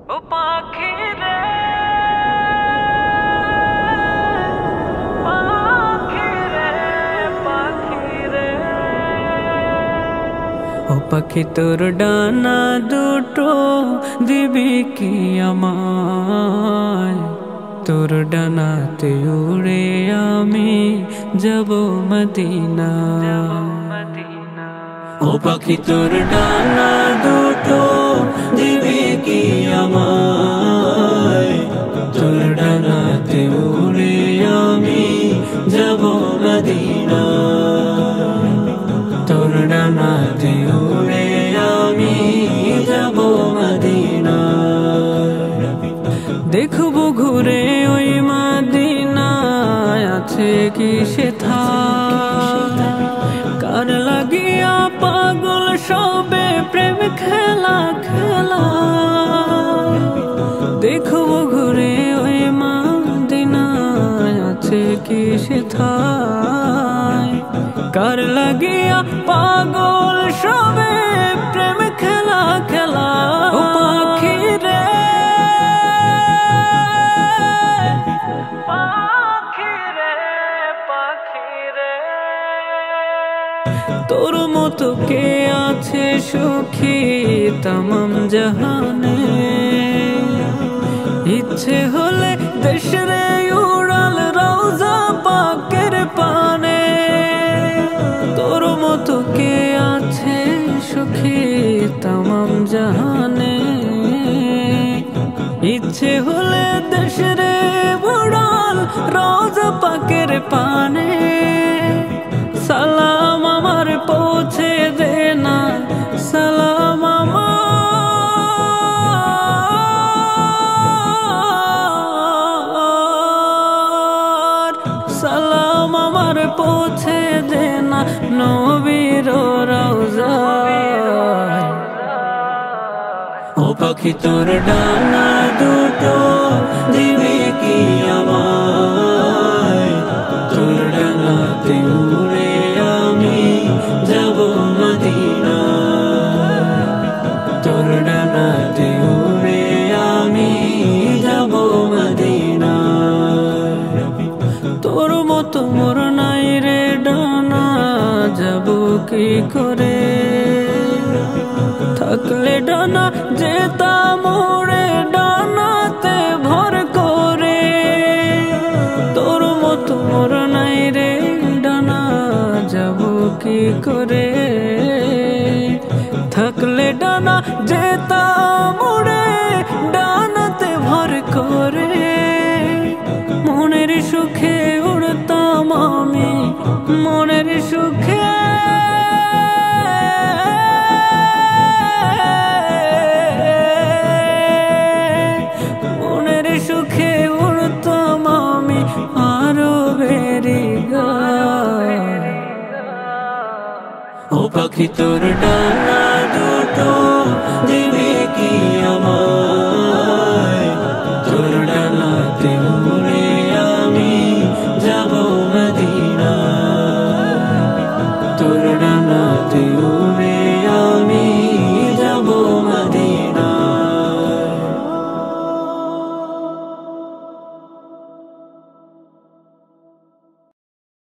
ও পাখি রে পাখি রে পাখি রে ও পাখি তোর ডানা দুটো দিবি কি আমায় তোর ডানাতে উড়ে আমি যাব মদিনা ও পাখি তোর ডানা দুটো দিবি কি আমায় তোর ডানাতে উড়ে আমি যাব মদিনা তোর ডানাতে উড়ে আমি যাব মদিনা দেখবো ঘুরে ওই মদিনায় আছে কি সেথা কার লাগিয়া পাগল সবে প্রেম খেলা খেলা দেখবো ঘুরে ওই মদিনায় আছে কি সেথায় কার লাগিয়া পাগল সবে প্রেম খেলা খেলা ও পাখি রে পাখি রে পাখি রে তোর মতো কে আছে সুখী তমাম জাহানে ইচ্ছে হলে দেশরে উড়াল রওজা পাকের পানে তোর মতো কে আছে সুখী তমাম জাহানে ইচ্ছে হলে দেশরে উড়াল রওজা পাকের পানে সালাম আমার পৌঁছে দে না সালাম আমার সালাম আমার পৌঁছে দে না নবীর রওজায় ও পাখি তোর ডানা দুটো দিবি কি আমায় তোর ডানাতে উড়ে আমি যাব মদিনা তোর ডানাতে উড়ে আমি যাব মদিনা তোর মতো মোর নাই রে ডানা যাব কি করে থাকলে ডানা যেতাম উড়ে ডানাতে ভর করে তোর মতো মোর নাই রে ডানা যাব কি করে থাকলে ডানা যেতাম উড়ে ডানাতে ভর করে মনের সুখে উড়তাম আমি মনের সুখে মনের সুখে উড়তাম আমি আরো বেরি গায় ও পাখি তোর ডানা দুটো দিবি কি আমার